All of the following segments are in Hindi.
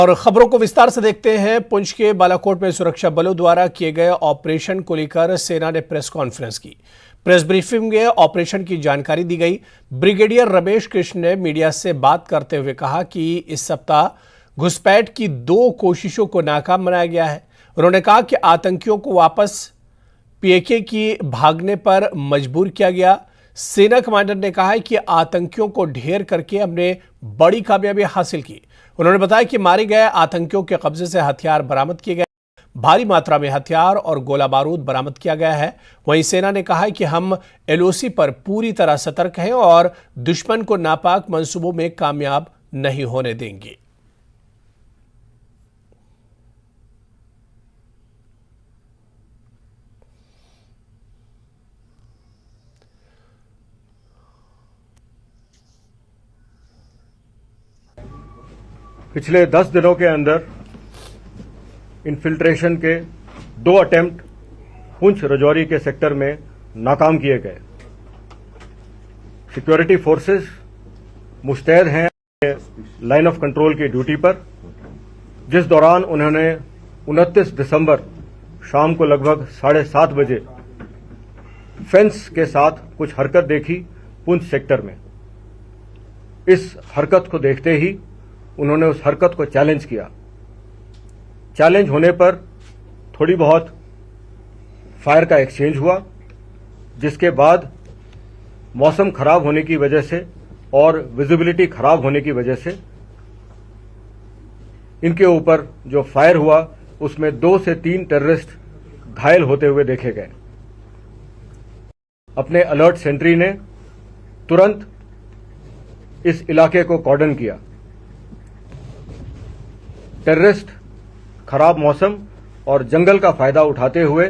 और खबरों को विस्तार से देखते हैं। पुंछ के बालाकोट में सुरक्षा बलों द्वारा किए गए ऑपरेशन को लेकर सेना ने प्रेस कॉन्फ्रेंस की। प्रेस ब्रीफिंग में ऑपरेशन की जानकारी दी गई। ब्रिगेडियर रमेश कृष्ण ने मीडिया से बात करते हुए कहा कि इस सप्ताह घुसपैठ की 2 कोशिशों को नाकाम बनाया गया है। उन्होंने कहा कि आतंकियों को वापस पीएके की भागने पर मजबूर किया गया। सेना कमांडर ने कहा है कि आतंकियों को ढेर करके हमने बड़ी कामयाबी हासिल की। उन्होंने बताया कि मारे गए आतंकियों के कब्जे से हथियार बरामद किए गए, भारी मात्रा में हथियार और गोला बारूद बरामद किया गया है। वहीं सेना ने कहा है कि हम एलओसी पर पूरी तरह सतर्क हैं और दुश्मन को नापाक मंसूबों में कामयाब नहीं होने देंगे। पिछले 10 दिनों के अंदर इन्फिल्ट्रेशन के 2 अटेम्प्ट पुंछ रजौरी के सेक्टर में नाकाम किए गए। सिक्योरिटी फोर्सेस मुस्तैद हैं लाइन ऑफ कंट्रोल की ड्यूटी पर, जिस दौरान उन्होंने 29 दिसंबर शाम को लगभग 7:30 बजे फेंस के साथ कुछ हरकत देखी पुंछ सेक्टर में। इस हरकत को देखते ही उन्होंने उस हरकत को चैलेंज किया। चैलेंज होने पर थोड़ी बहुत फायर का एक्सचेंज हुआ, जिसके बाद मौसम खराब होने की वजह से और विजिबिलिटी खराब होने की वजह से इनके ऊपर जो फायर हुआ उसमें 2 से 3 टेररिस्ट घायल होते हुए देखे गए। अपने अलर्ट सेंट्री ने तुरंत इस इलाके को कॉर्डन किया। टेररिस्ट खराब मौसम और जंगल का फायदा उठाते हुए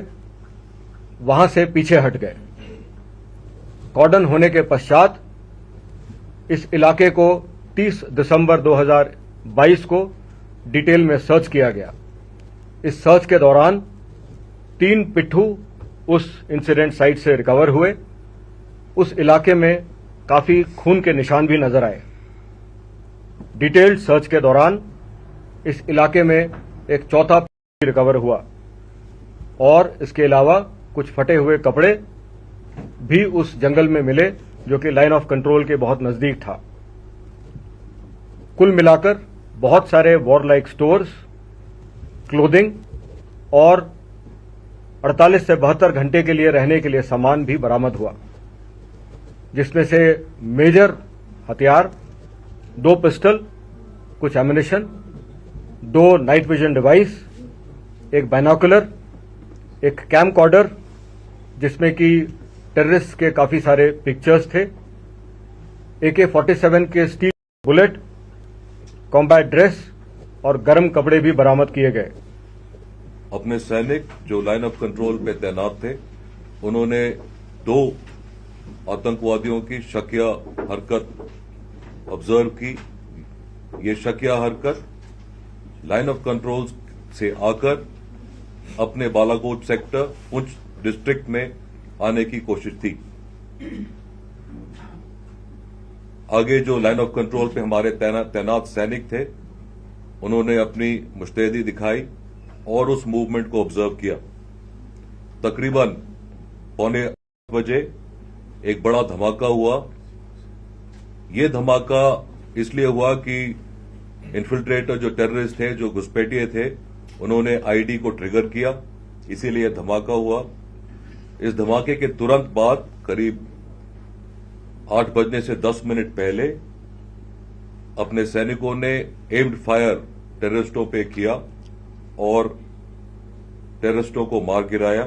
वहां से पीछे हट गए। कॉर्डन होने के पश्चात इस इलाके को 30 दिसंबर 2022 को डिटेल में सर्च किया गया। इस सर्च के दौरान 3 पिट्ठू उस इंसिडेंट साइट से रिकवर हुए। उस इलाके में काफी खून के निशान भी नजर आए। डिटेल्ड सर्च के दौरान इस इलाके में एक चौथा रिकवर हुआ और इसके अलावा कुछ फटे हुए कपड़े भी उस जंगल में मिले, जो कि लाइन ऑफ कंट्रोल के बहुत नजदीक था। कुल मिलाकर बहुत सारे वॉरलाइक स्टोर्स, क्लोथिंग और 48 से 72 घंटे के लिए रहने के लिए सामान भी बरामद हुआ, जिसमें से मेजर हथियार 2 पिस्टल, कुछ एमिनेशन, 2 नाइट विजन डिवाइस, एक बाइनोकुलर, एक कैमकॉर्डर जिसमें कि टेररिस्ट के काफी सारे पिक्चर्स थे, AK-47 के स्टील बुलेट, कॉम्बैट ड्रेस और गर्म कपड़े भी बरामद किए गए। अपने सैनिक जो लाइन ऑफ कंट्रोल पे तैनात थे, उन्होंने 2 आतंकवादियों की शकिया हरकत ऑब्जर्व की। ये शकिया हरकत लाइन ऑफ कंट्रोल से आकर अपने बालाकोट सेक्टर पुंछ डिस्ट्रिक्ट में आने की कोशिश थी। आगे जो लाइन ऑफ कंट्रोल पे हमारे तैनात सैनिक थे, उन्होंने अपनी मुस्तैदी दिखाई और उस मूवमेंट को ऑब्जर्व किया। तकरीबन 7:45 बजे एक बड़ा धमाका हुआ। ये धमाका इसलिए हुआ कि इन्फिल्ट्रेटर जो टेररिस्ट थे, जो घुसपैठिए थे, उन्होंने आईडी को ट्रिगर किया, इसीलिए धमाका हुआ। इस धमाके के तुरंत बाद करीब 8 बजने से 10 मिनट पहले अपने सैनिकों ने एम्ड फायर टेररिस्टों पे किया और टेररिस्टों को मार गिराया।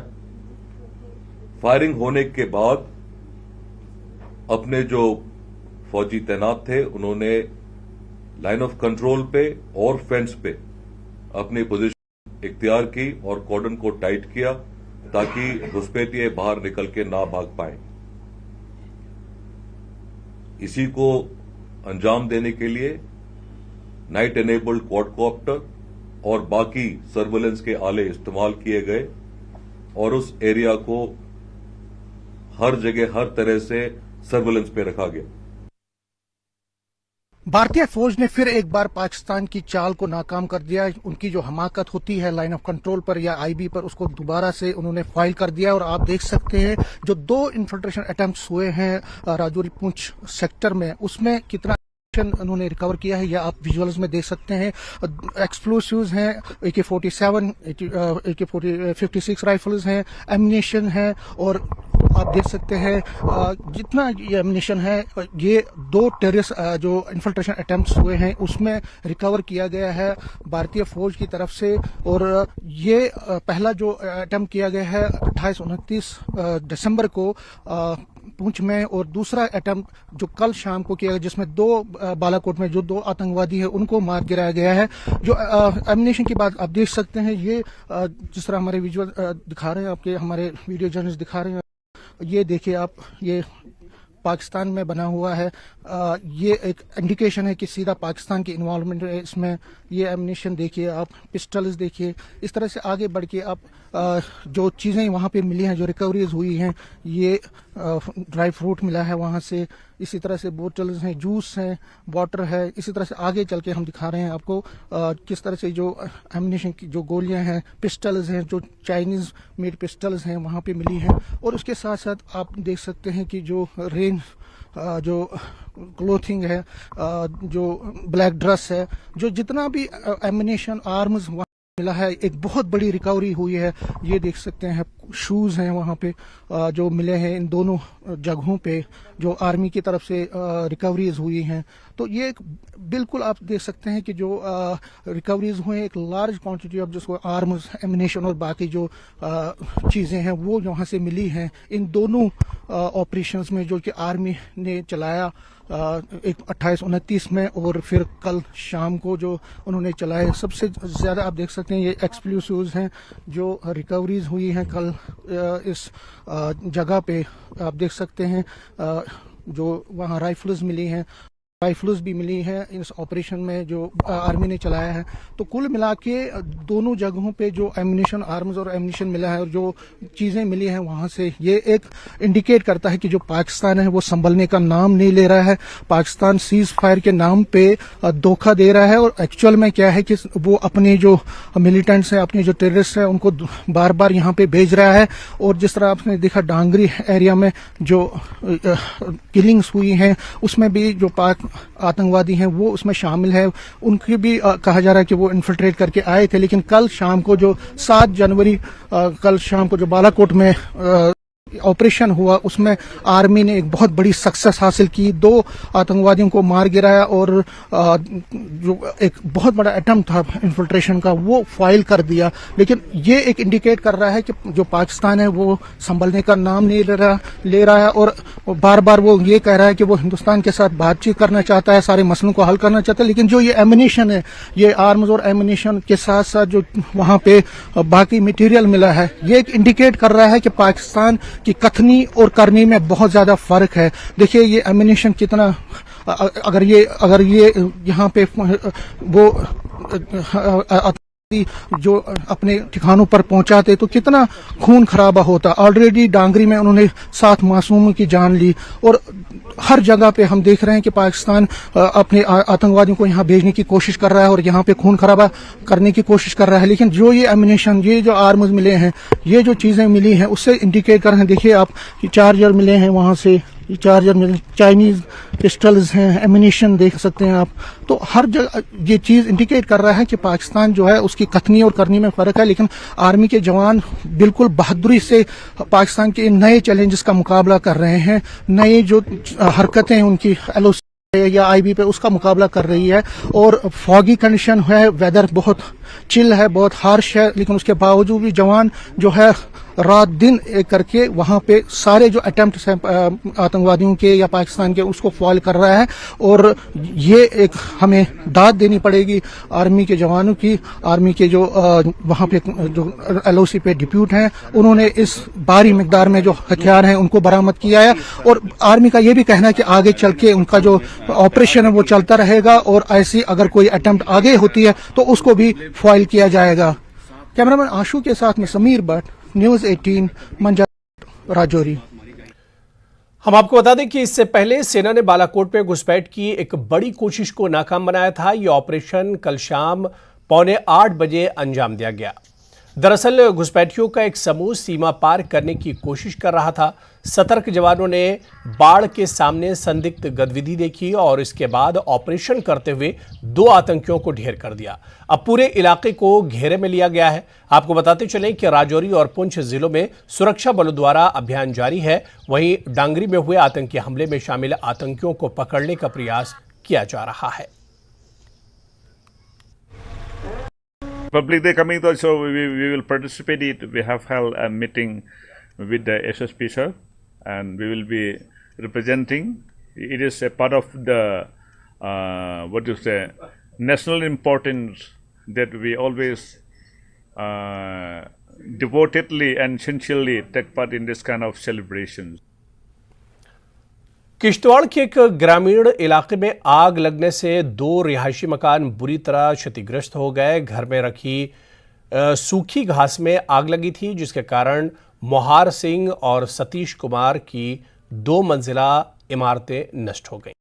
फायरिंग होने के बाद अपने जो फौजी तैनात थे, उन्होंने लाइन ऑफ कंट्रोल पे और फेंस पे अपनी पोजीशन इख्तियार की और कॉर्डन को टाइट किया ताकि घुसपैठिए बाहर निकल के ना भाग पाए। इसी को अंजाम देने के लिए नाइट एनेबल्ड क्वाडकॉप्टर और बाकी सर्वेलेंस के आले इस्तेमाल किए गए और उस एरिया को हर जगह हर तरह से सर्वेलेंस पे रखा गया। भारतीय फौज ने फिर एक बार पाकिस्तान की चाल को नाकाम कर दिया। उनकी जो हमाकत होती है लाइन ऑफ कंट्रोल पर या आईबी पर, उसको दोबारा से उन्होंने फाइल कर दिया। और आप देख सकते हैं जो 2 इन्फिल्ट्रेशन अटेम्प्ट्स हुए हैं राजौरी पुंछ सेक्टर में, उसमें कितना उन्होंने रिकवर किया है, या आप विजुअल्स में देख सकते हैं। एक्सप्लोसिव्स हैं, AK-47, AK-56 राइफल्स हैं, एम्यूनेशन है, और आप देख सकते हैं जितना ये एम्यूनेशन है, ये 2 टेररिस्ट जो इन्फिल्ट्रेशन अटेम्प्ट्स हुए हैं उसमें रिकवर किया गया है भारतीय फौज की तरफ से। और ये पहला जो अटेम्प्ट किया गया है 28-29 दिसंबर को पुंछ में, और दूसरा अटेम्प्ट जो कल शाम को किया गया जिसमें 2 बालाकोट में जो 2 आतंकवादी है उनको मार गिराया गया है। जो एम्यूनेशन की बात आप देख सकते हैं, ये जिस तरह हमारे विजुअल दिखा रहे हैं, आपके हमारे वीडियो जर्नलिस्ट दिखा रहे हैं, ये देखिए आप, ये पाकिस्तान में बना हुआ है। ये एक इंडिकेशन है कि सीधा पाकिस्तान की इन्वॉल्वमेंट है इसमें। ये एम्यूनेशन देखिए आप, पिस्टल्स देखिए। इस तरह से आगे बढ़ के आप जो चीज़ें वहाँ पे मिली हैं, जो रिकवरीज हुई हैं, ये ड्राई फ्रूट मिला है वहाँ से, इसी तरह से बोतल्स हैं, जूस हैं, वाटर है। इसी तरह से आगे चल के हम दिखा रहे हैं आपको किस तरह से जो एम्यूनेशन की जो गोलियां हैं, पिस्टल्स हैं, जो चाइनीज मेड पिस्टल्स हैं वहाँ पे मिली हैं। और उसके साथ साथ आप देख सकते हैं कि जो रेंज जो क्लोथिंग है, जो ब्लैक ड्रेस है, जो जितना भी एम्यूनेशन आर्म्स मिला है, एक बहुत बड़ी रिकवरी हुई है। ये देख सकते हैं शूज हैं वहाँ पे जो मिले हैं इन दोनों जगहों पे, जो आर्मी की तरफ से रिकवरीज हुई हैं। तो ये बिल्कुल आप देख सकते हैं कि जो रिकवरीज हुए, एक लार्ज क्वांटिटी ऑफ जिसको आर्म्स, एम्यूनेशन और बाकी जो चीज़ें हैं वो यहाँ से मिली हैं इन दोनों ऑपरेशंस में जो कि आर्मी ने चलाया, एक 28-29 में और फिर कल शाम को जो उन्होंने चलाए। सबसे ज़्यादा आप देख सकते हैं ये एक्सप्लोसिव्स हैं जो रिकवरीज हुई हैं कल इस जगह पे। आप देख सकते हैं जो वहाँ राइफल्स मिली हैं, राइफल्स भी मिली हैं इस ऑपरेशन में जो आर्मी ने चलाया है। तो कुल मिला के दोनों जगहों पे जो एम्यूनेशन, आर्म्स और एम्यूनेशन मिला है और जो चीज़ें मिली हैं वहाँ से, ये एक इंडिकेट करता है कि जो पाकिस्तान है वो संभलने का नाम नहीं ले रहा है। पाकिस्तान सीज फायर के नाम पे धोखा दे रहा है, और एक्चुअल में क्या है कि वो अपने जो मिलिटेंट्स हैं, अपने जो टेररिस्ट हैं, उनको बार बार यहाँ पे भेज रहा है। और जिस तरह आपने देखा डांगरी एरिया में जो किलिंग्स हुई हैं, उसमें भी जो पाक आतंकवादी हैं वो उसमें शामिल है। उनकी भी कहा जा रहा है कि वो इन्फिल्ट्रेट करके आए थे। लेकिन कल शाम को जो 7 जनवरी कल शाम को जो बालाकोट में ऑपरेशन हुआ, उसमें आर्मी ने एक बहुत बड़ी सक्सेस हासिल की, 2 आतंकवादियों को मार गिराया, और जो एक बहुत बड़ा अटेम्प्ट था इन्फिल्ट्रेशन का वो फाइल कर दिया। लेकिन ये एक इंडिकेट कर रहा है कि जो पाकिस्तान है वो संभलने का नाम नहीं ले रहा है, और बार बार वो ये कह रहा है कि वो हिंदुस्तान के साथ बातचीत करना चाहता है, सारे मसलों को हल करना चाहता है। लेकिन जो ये एम्यूनेशन है, ये आर्म्स और एम्यूनेशन के साथ साथ जो वहाँ पे बाकी मटेरियल मिला है, ये एक इंडिकेट कर रहा है कि पाकिस्तान कि कथनी और करनी में बहुत ज्यादा फर्क है। देखिए ये एम्यूनेशन कितना, अगर ये यहाँ पे वो जो अपने ठिकानों पर पहुंचाते तो कितना खून खराबा होता। ऑलरेडी डांगरी में उन्होंने 7 मासूमों की जान ली, और हर जगह पे हम देख रहे हैं कि पाकिस्तान अपने आतंकवादियों को यहाँ भेजने की कोशिश कर रहा है और यहाँ पे खून खराबा करने की कोशिश कर रहा है। लेकिन जो ये एम्यूनेशन, ये जो आर्म्स मिले हैं, ये जो चीजें मिली हैं, उससे इंडिकेट कर रहे हैं। देखिए आप, चार्जर मिले हैं वहां से, ये चार्जर मिले, चाइनीज पिस्टल्स हैं, एम्यूनेशन देख सकते हैं आप। तो हर जगह ये चीज इंडिकेट कर रहा है कि पाकिस्तान जो है उसकी कथनी और करनी में फर्क है। लेकिन आर्मी के जवान बिल्कुल बहादुरी से पाकिस्तान के नए चैलेंजेस का मुकाबला कर रहे हैं। नए जो हरकतें उनकी LOC या IB पे उसका मुकाबला कर रही है। और फॉगी कंडीशन है, वेदर बहुत चिल है, बहुत हार्श है, लेकिन उसके बावजूद भी जवान जो है रात दिन एक करके वहां पे सारे जो अटेम्प्ट हैं आतंकवादियों के या पाकिस्तान के, उसको फॉल कर रहा है। और ये एक हमें दाद देनी पड़ेगी आर्मी के जवानों की। आर्मी के जो वहां पे जो LOC पे डिप्यूट हैं, उन्होंने इस भारी मिकदार में जो हथियार हैं उनको बरामद किया है। और आर्मी का ये भी कहना है कि आगे चल के उनका जो ऑपरेशन है वो चलता रहेगा, और ऐसी अगर कोई अटेम्प्ट आगे होती है तो उसको भी फॉइल किया जाएगा। कैमरामैन आशु के साथ में समीर भट्ट, न्यूज़ 18, मंजा, राजौरी। हम आपको बता दें कि इससे पहले सेना ने बालाकोट में घुसपैठ की एक बड़ी कोशिश को नाकाम बनाया था। यह ऑपरेशन कल शाम 7:45 बजे अंजाम दिया गया। दरअसल घुसपैठियों का एक समूह सीमा पार करने की कोशिश कर रहा था। सतर्क जवानों ने बाढ़ के सामने संदिग्ध गतिविधि देखी और इसके बाद ऑपरेशन करते हुए 2 आतंकियों को ढेर कर दिया। अब पूरे इलाके को घेरे में लिया गया है। आपको बताते चलें कि राजौरी और पुंछ जिलों में सुरक्षा बलों द्वारा अभियान जारी है। वहीं डांगरी में हुए आतंकी हमले में शामिल आतंकियों को पकड़ने का प्रयास किया जा रहा है। Public they coming though, so we will participate it. We have held a meeting with the SSP sir, and we will be representing. It is a part of the what do you say, national importance that we always devotedly and sincerely take part in this kind of celebrations. Kishtwar के एक ग्रामीण इलाके में आग लगने से 2 रिहायशी मकान बुरी तरह क्षतिग्रस्त हो गए। घर में रखी सूखी घास में आग लगी थी, जिसके कारण मोहार सिंह और सतीश कुमार की 2 मंजिला इमारतें नष्ट हो गईं।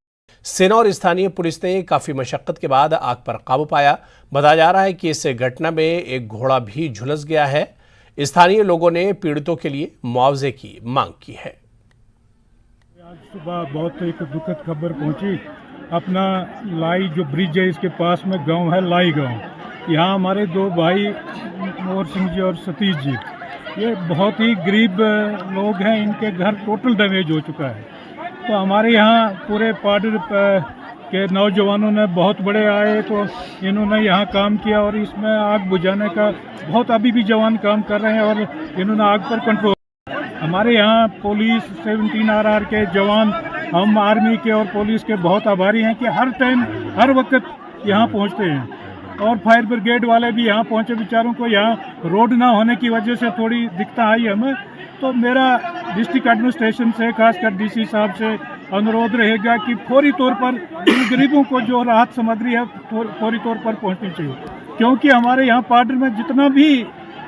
सेना और स्थानीय पुलिस ने काफी मशक्कत के बाद आग पर काबू पाया। बताया जा रहा है कि इस घटना में एक घोड़ा भी झुलस गया है। स्थानीय लोगों ने पीड़ितों के लिए मुआवजे की मांग की है। आज सुबह बहुत एक दुखद खबर पहुंची। अपना लाई जो ब्रिज है, इसके पास में गांव है लाई गांव। यहाँ हमारे 2 भाई मोहर सिंह जी और सतीश जी, ये बहुत ही गरीब लोग हैं। इनके घर टोटल डैमेज हो चुका है। तो हमारे यहाँ पूरे पार्टी के नौजवानों ने बहुत बड़े आए, तो इन्होंने यहाँ काम किया और इसमें आग बुझाने का बहुत अभी भी जवान काम कर रहे हैं और इन्होंने आग पर कंट्रोल। हमारे यहाँ पुलिस 17 RR के जवान, हम आर्मी के और पुलिस के बहुत आभारी हैं कि हर टाइम हर वक्त यहाँ पहुँचते हैं। और फायर ब्रिगेड वाले भी यहाँ पहुँचे। बेचारों को यहाँ रोड ना होने की वजह से थोड़ी दिक्कत आई हमें। तो मेरा डिस्ट्रिक्ट एडमिनिस्ट्रेशन से, खासकर DC साहब से अनुरोध रहेगा कि फौरी तौर पर इन गरीबों को जो राहत सामग्री है फौरी तौर पर पहुँचनी चाहिए। क्योंकि हमारे यहाँ पार्टी में जितना भी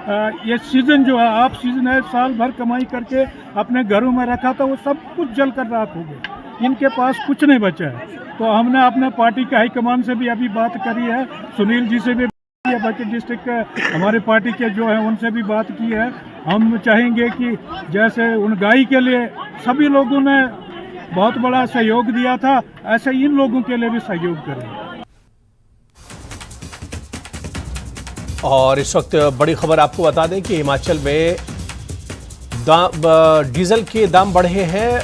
ये सीज़न जो है, आप सीज़न है, साल भर कमाई करके अपने घरों में रखा था, वो सब कुछ जल कर राख हो गया। इनके पास कुछ नहीं बचा है। तो हमने अपने पार्टी के हाईकमान से भी अभी बात करी है, सुनील जी से भी, बाकी डिस्ट्रिक्ट के हमारे पार्टी के जो है उनसे भी बात की है। हम चाहेंगे कि जैसे उन गाय के लिए सभी लोगों ने बहुत बड़ा सहयोग दिया था, ऐसे इन लोगों के लिए भी सहयोग करें। और इस वक्त बड़ी खबर आपको बता दें कि हिमाचल में डीजल के दाम बढ़े हैं।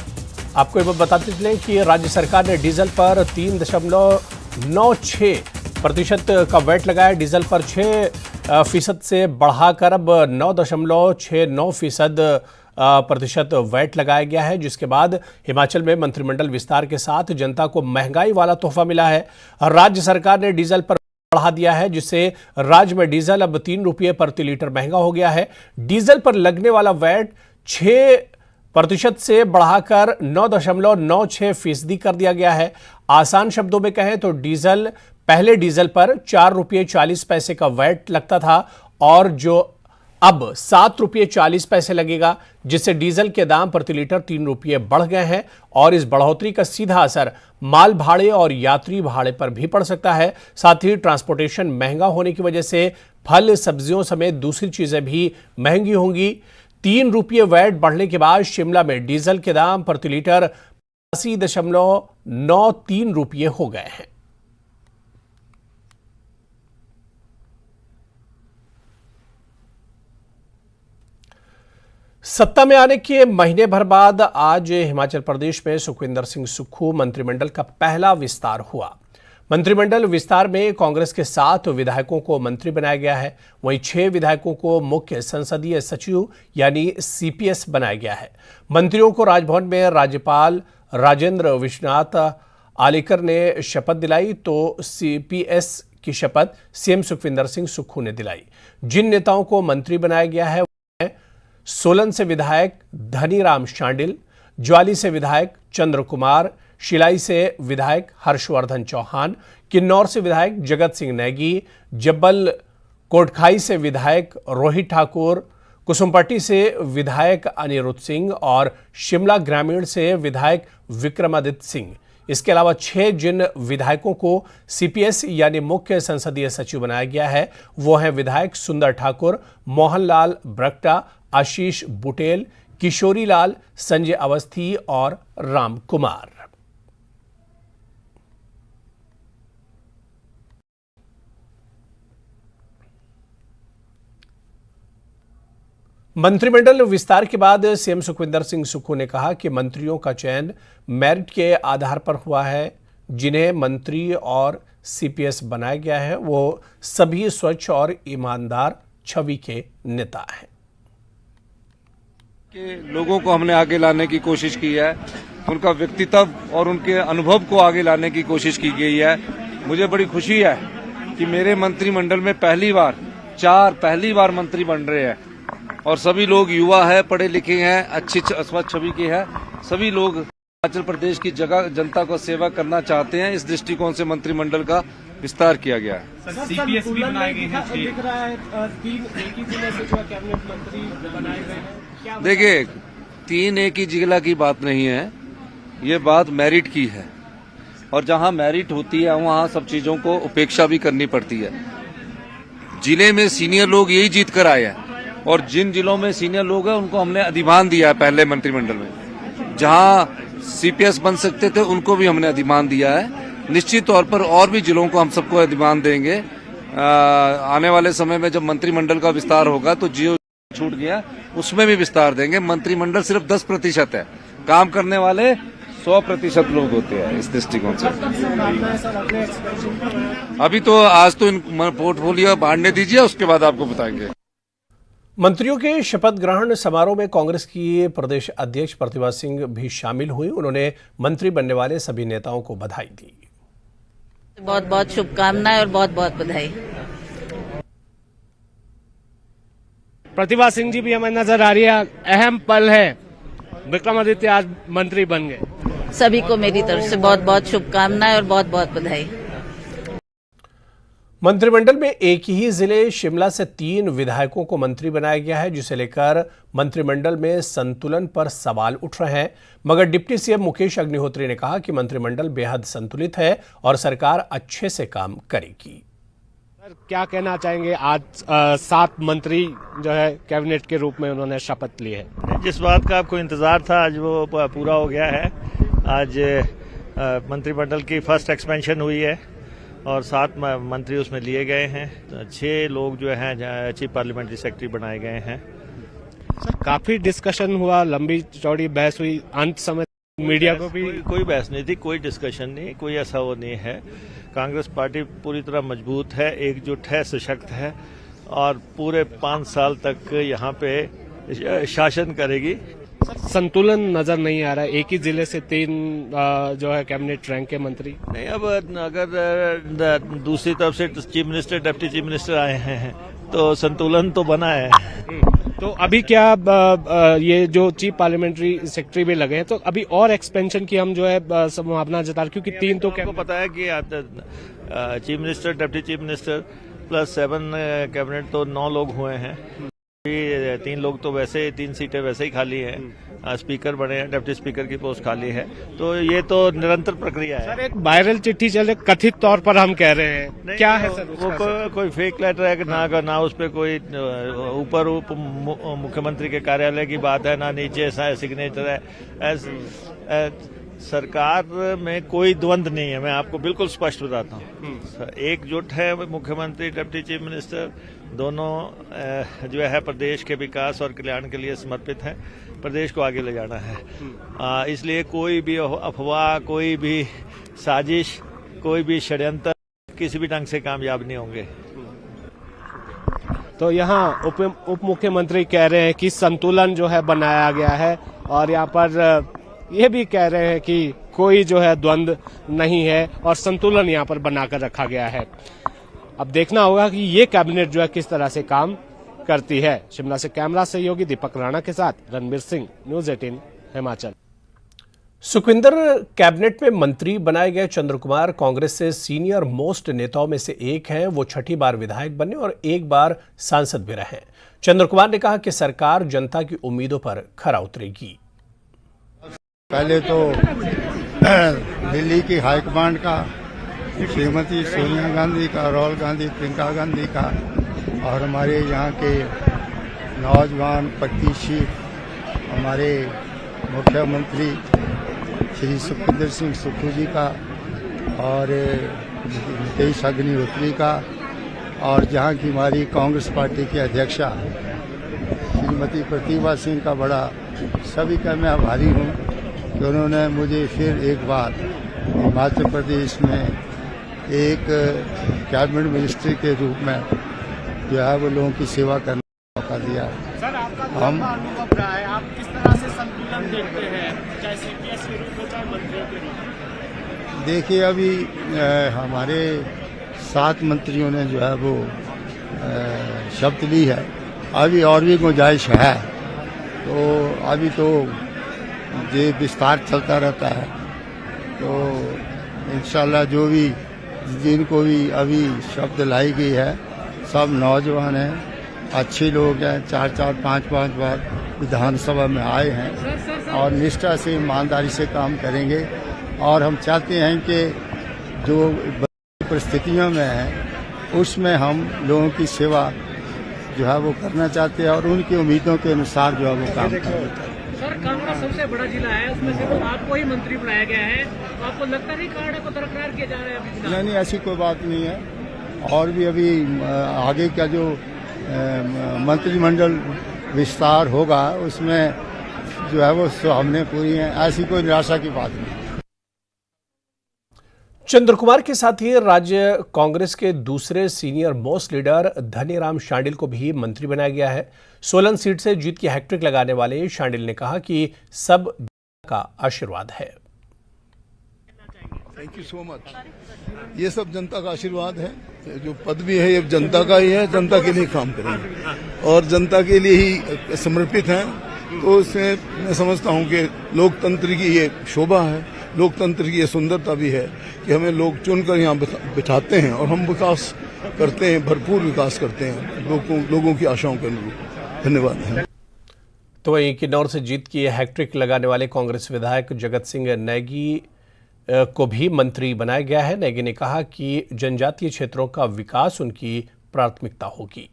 आपको ये बताते चलें कि राज्य सरकार ने डीजल पर 3.96% का वैट लगाया। डीजल पर 6% से बढ़ाकर अब 9.69% वैट लगाया गया है, जिसके बाद हिमाचल में मंत्रिमंडल विस्तार के साथ जनता को महंगाई वाला तोहफा मिला है। राज्य सरकार ने डीजल पर बढ़ा दिया है, जिससे राज्य में डीजल अब 3 रुपये प्रति लीटर महंगा हो गया है। डीजल पर लगने वाला वैट 6% से बढ़ाकर 9.96% कर दिया गया है। आसान शब्दों में कहें तो पहले डीजल पर 4 रुपये 40 पैसे का वैट लगता था और जो अब 7 रुपये 40 पैसे लगेगा, जिससे डीजल के दाम प्रति लीटर 3 रुपये बढ़ गए हैं। और इस बढ़ोतरी का सीधा असर माल भाड़े और यात्री भाड़े पर भी पड़ सकता है। साथ ही ट्रांसपोर्टेशन महंगा होने की वजह से फल सब्जियों समेत दूसरी चीजें भी महंगी होंगी। 3 रुपये वैट बढ़ने के बाद शिमला में डीजल के दाम प्रति लीटर 80.93 रुपये हो गए हैं। सत्ता में आने के महीने भर बाद आज हिमाचल प्रदेश में सुखविंदर सिंह सुक्खू मंत्रिमंडल का पहला विस्तार हुआ। मंत्रिमंडल विस्तार में कांग्रेस के 7 विधायकों को मंत्री बनाया गया है। वहीं 6 विधायकों को मुख्य संसदीय सचिव यानी CPS बनाया गया है। मंत्रियों को राजभवन में राज्यपाल राजेंद्र विश्वनाथ आलेकर ने शपथ दिलाई, तो CPS की शपथ CM सुखविंदर सिंह सुक्खू ने दिलाई। जिन नेताओं को मंत्री बनाया गया है, सोलन से विधायक धनीराम शांडिल, ज्वाली से विधायक चंद्र कुमार, शिलाई से विधायक हर्षवर्धन चौहान, किन्नौर से विधायक जगत सिंह नेगी, जब्बल कोटखाई से विधायक रोहित ठाकुर, कुसुम्पट्टी से विधायक अनिरुद्ध सिंह और शिमला ग्रामीण से विधायक विक्रमादित्य सिंह, इसके अलावा 6 जिन विधायकों को सीपीएस यानी मुख्य संसदीय सचिव बनाया गया है वो हैं विधायक सुंदर ठाकुर, मोहनलाल ब्रक्टा, आशीष बुटेल, किशोरी लाल, संजय अवस्थी और राम कुमार। मंत्रिमंडल विस्तार के बाद सीएम सुखविंदर सिंह सुक्खू ने कहा कि मंत्रियों का चयन मेरिट के आधार पर हुआ है। जिन्हें मंत्री और सीपीएस बनाया गया है वो सभी स्वच्छ और ईमानदार छवि के नेता हैं। के लोगों को हमने आगे लाने की कोशिश की है, उनका व्यक्तित्व और उनके अनुभव को आगे लाने की कोशिश की गई है। मुझे बड़ी खुशी है कि मेरे मंत्रिमंडल में पहली बार मंत्री बन रहे हैं और सभी लोग युवा है, पढ़े लिखे हैं, अच्छी स्वच्छ छवि के हैं। सभी लोग हिमाचल प्रदेश की जनता को सेवा करना चाहते हैं। इस दृष्टिकोण से मंत्रिमंडल का विस्तार किया गया है। सीपीएस भी बनाए गए हैं, दिख रहा है 3 एक ही जिले से जो कैबिनेट मंत्री बनाए गए हैं। देखिए, 3 एक ही जिला की बात नहीं है, ये बात मेरिट की है और जहां मेरिट होती है वहां सब चीजों को उपेक्षा भी करनी पड़ती है। जिले में सीनियर लोग यही जीत कर आए हैं और जिन जिलों में सीनियर लोग हैं उनको हमने अधिमान दिया है। पहले मंत्रिमंडल में जहां सीपीएस बन सकते थे उनको भी हमने अधिमान दिया है। निश्चित तौर पर और भी जिलों को हम सबको अधिमान देंगे। आने वाले समय में जब मंत्रिमंडल का विस्तार होगा तो जो छूट गया उसमें भी विस्तार देंगे। मंत्रिमंडल सिर्फ 10% है, काम करने वाले 100% लोग होते हैं। इस दृष्टिकोण से अभी तो आज तो इन पोर्टफोलियो बांटने दीजिए, उसके बाद आपको बताएंगे। मंत्रियों के शपथ ग्रहण समारोह में कांग्रेस की प्रदेश अध्यक्ष प्रतिभा सिंह भी शामिल हुई। उन्होंने मंत्री बनने वाले सभी नेताओं को बधाई दी। बहुत बहुत शुभकामनाएं और बहुत बहुत बधाई। प्रतिभा सिंह जी भी हमें नजर आ रही है, अहम पल है, विक्रमादित्य आज मंत्री बन गए। सभी को मेरी तरफ से बहुत बहुत शुभकामनाएं और बहुत बहुत बधाई। मंत्रिमंडल में एक ही जिले शिमला से 3 विधायकों को मंत्री बनाया गया है, जिसे लेकर मंत्रिमंडल में संतुलन पर सवाल उठ रहे हैं। मगर डिप्टी सीएम मुकेश अग्निहोत्री ने कहा कि मंत्रिमंडल बेहद संतुलित है और सरकार अच्छे से काम करेगी। सर, क्या कहना चाहेंगे, आज 7 मंत्री जो है कैबिनेट के रूप में उन्होंने शपथ ली है। जिस बात का आपको इंतजार था आज वो पूरा हो गया है। आज मंत्रिमंडल की फर्स्ट एक्सपेंशन हुई है और 7 मंत्री उसमें लिए गए हैं। 6 लोग जो हैं चीफ पार्लियामेंट्री सेक्रेटरी बनाए गए हैं। सर, काफी डिस्कशन हुआ, लंबी चौड़ी बहस हुई, अंत समय मीडिया को भी कोई बहस नहीं थी, कोई डिस्कशन नहीं, कोई ऐसा वो नहीं है। कांग्रेस पार्टी पूरी तरह मजबूत है, एकजुट है, सशक्त है और पूरे 5 साल तक यहाँ पे शासन करेगी। संतुलन नजर नहीं आ रहा है, एक ही जिले से 3 जो है कैबिनेट रैंक के मंत्री। नहीं, अब अगर दूसरी तरफ से chief minister, deputy chief minister आए हैं तो संतुलन तो बना है। तो अभी क्या ये जो चीफ पार्लियामेंट्री सेक्रेटरी भी लगे हैं तो अभी और एक्सपेंशन की हम जो है संभावना जता रहे, क्योंकि 3 तो आपको पता है कि chief minister, deputy chief minister plus 7 cabinet तो 9 लोग हुए हैं। 3 लोग तो वैसे 3 सीटें वैसे ही खाली हैं। स्पीकर बने हैं, डिप्टी स्पीकर की पोस्ट खाली है, तो ये तो निरंतर प्रक्रिया है। सर, एक वायरल चिट्ठी चले, कथित तौर पर हम कह रहे हैं, क्या है सर? वो कोई फेक लेटर है कि ना उस पर कोई ऊपर मुख्यमंत्री के कार्यालय की बात है, ना नीचे सिग्नेचर है। सरकार में कोई द्वंद नहीं है, मैं आपको बिल्कुल स्पष्ट बताता हूँ। एकजुट है मुख्यमंत्री, डिप्टी चीफ मिनिस्टर दोनों जो है प्रदेश के विकास और कल्याण के लिए समर्पित हैं। प्रदेश को आगे ले जाना है, इसलिए कोई भी अफवाह, कोई भी साजिश, कोई भी षड्यंत्र किसी भी ढंग से कामयाब नहीं होंगे। तो यहाँ उप मुख्यमंत्री कह रहे हैं कि संतुलन जो है बनाया गया है और यहाँ पर ये भी कह रहे हैं कि कोई जो है द्वंद नहीं है और संतुलन यहाँ पर बनाकर रखा गया है। अब देखना होगा कि ये कैबिनेट जो है किस तरह से काम करती है। शिमला से कैमरा सहयोगी दीपक राणा के साथ रणबीर सिंह, न्यूज़ 18 हिमाचल। सुखविंदर कैबिनेट में मंत्री बनाए गए चंद्र कुमार कांग्रेस से सीनियर मोस्ट नेताओं में से एक हैं। वो 6ठी बार विधायक बने और एक बार सांसद भी रहे। चंद्र कुमार ने कहा कि सरकार जनता की उम्मीदों पर खरा उतरेगी। पहले तो दिल्ली की हाईकमांड का, श्रीमती सोनिया गांधी का, राहुल गांधी, प्रियंका गांधी का और हमारे यहाँ के नौजवान प्रत्याशी हमारे मुख्यमंत्री श्री सुखविंदर सिंह सुक्खू जी का और नितेश अग्निहोत्री का और जहाँ की हमारी कांग्रेस पार्टी की अध्यक्षा श्रीमती प्रतिभा सिंह का बड़ा सभी का मैं आभारी हूँ कि उन्होंने मुझे फिर एक बार हिमाचल प्रदेश में एक कैबिनेट मिनिस्ट्री के रूप में जो है वो लोगों की सेवा करने का मौका दिया। सर, आपका अनुभव रहा है, आप किस तरह से संतुलन देखते हैं, चाहे सीपीएस के रूप में चाहे मंत्री के रूप में? देखिए, अभी हमारे 7 मंत्रियों ने जो है वो शपथ ली है। अभी और भी गुंजाइश है, तो अभी तो ये विस्तार चलता रहता है। तो इंशाल्लाह जो भी जिनको भी अभी शपथ लाई गई है सब नौजवान हैं, अच्छे लोग हैं, 4-4, 5-5 बार विधानसभा में आए हैं और निष्ठा से ईमानदारी से काम करेंगे। और हम चाहते हैं कि जो परिस्थितियों में है उसमें हम लोगों की सेवा जो है वो करना चाहते हैं और उनकी उम्मीदों के अनुसार जो है वो काम करना चाहते हैं। सर, कांगड़ा सबसे बड़ा जिला है, उसमें से तो आपको ही मंत्री बनाया गया है, तो आपको लगता नहीं कांगड़ा को दरकिनार किया जा रहा है अभी? नहीं, ऐसी कोई बात नहीं है। और भी अभी आगे का जो मंत्रिमंडल विस्तार होगा उसमें जो है वो हमने पूरी हैं, ऐसी कोई निराशा की बात नहीं। चंद्र कुमार के साथ ही राज्य कांग्रेस के दूसरे senior most leader Dhaniram Shandil को भी मंत्री बनाया गया है। सोलन सीट से जीत की हैट्रिक लगाने वाले शांडिल ने कहा कि सब का आशीर्वाद है। Thank you so much. ये सब जनता का आशीर्वाद है। जो पद भी है ये जनता का ही है, जनता के लिए काम करेंगे और जनता के लिए ही समर्पित हैं। तो इसमें मैं समझता हूँ कि लोकतंत्र की ये शोभा है, लोकतंत्र की ये सुंदरता भी है कि हमें लोग चुनकर यहाँ बिठाते हैं और हम विकास करते हैं, भरपूर विकास करते हैं लोगों की आशाओं के अनुरूप। धन्यवाद। तो वहीं किन्नौर से जीत की हैट्रिक लगाने वाले कांग्रेस विधायक जगत सिंह नेगी को भी मंत्री बनाया गया है। नेगी ने कहा कि जनजातीय क्षेत्रों का विकास उनकी प्राथमिकता होगी।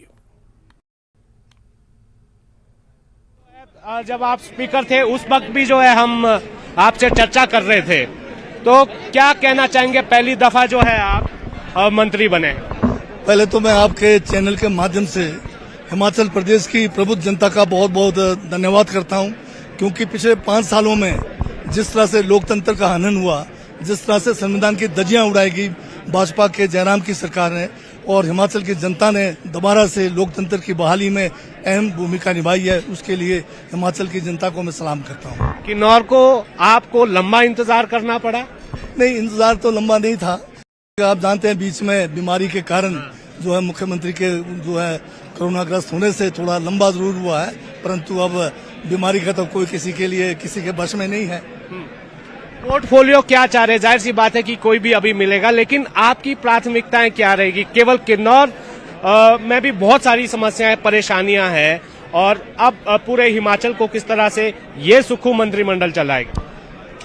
जब आप स्पीकर थे उस वक्त भी जो है हम आपसे चर्चा कर रहे थे, तो क्या कहना चाहेंगे? पहली दफा जो है आप मंत्री बने। पहले तो मैं आपके चैनल के माध्यम से हिमाचल प्रदेश की प्रबुद्ध जनता का बहुत बहुत धन्यवाद करता हूं, क्योंकि पिछले 5 सालों में जिस तरह से लोकतंत्र का हनन हुआ, जिस तरह से संविधान की धज्जियां उड़ाई गई भाजपा के जयराम की सरकार ने, और हिमाचल की जनता ने दोबारा से लोकतंत्र की बहाली में अहम भूमिका निभाई है, उसके लिए हिमाचल की जनता को मैं सलाम करता हूं। किन्नौर को आपको लंबा इंतजार करना पड़ा? नहीं, इंतजार तो लंबा नहीं था। आप जानते हैं बीच में बीमारी के कारण जो है मुख्यमंत्री के जो है कोरोनाग्रस्त होने से थोड़ा लंबा जरूर हुआ है, परंतु अब बीमारी का तो कोई किसी के लिए किसी के बस में नहीं है। पोर्टफोलियो क्या चाह रहे? जाहिर सी बात है कि कोई भी अभी मिलेगा, लेकिन आपकी प्राथमिकताएं क्या रहेगी? केवल किन्नौर में भी बहुत सारी समस्याएं, परेशानियां हैं, और अब पूरे हिमाचल को किस तरह से ये सुक्खू मंत्रिमंडल चलाएगा?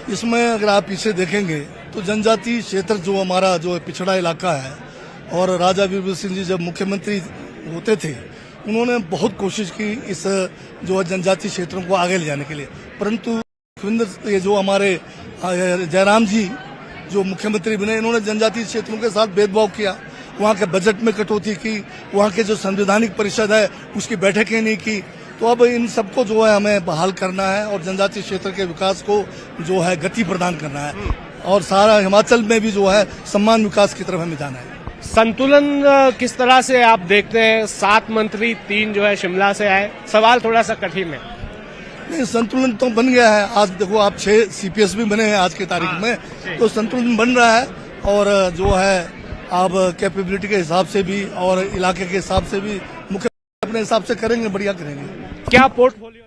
इसमें अगर आप पीछे देखेंगे तो जनजातीय क्षेत्र जो हमारा जो पिछड़ा इलाका है, और राजा वीरभद्र सिंह जी जब मुख्यमंत्री होते थे उन्होंने बहुत कोशिश की इस जो जनजातीय क्षेत्रों को आगे ले जाने के लिए, परंतु ये जो हमारे जयराम जी जो मुख्यमंत्री बने, इन्होंने जनजातीय क्षेत्रों के साथ भेदभाव किया, वहाँ के बजट में कटौती की, वहाँ के जो संवैधानिक परिषद है उसकी बैठकें नहीं की। तो अब इन सबको जो है हमें बहाल करना है और जनजातीय क्षेत्र के विकास को जो है गति प्रदान करना है, और सारा हिमाचल में भी जो है सम्मान विकास की तरफ हमें जाना है। संतुलन किस तरह से आप देखते हैं? 7 मंत्री, 3 जो है शिमला से आए, सवाल थोड़ा सा कठिन है। नहीं, संतुलन तो बन गया है। आज देखो आप 6 सीपीएस भी बने हैं आज की तारीख में, तो संतुलन बन रहा है, और जो है आप कैपेबिलिटी के हिसाब से भी और इलाके के हिसाब से भी मुख्य अपने हिसाब से करेंगे, बढ़िया करेंगे। क्या पोर्टफोलियो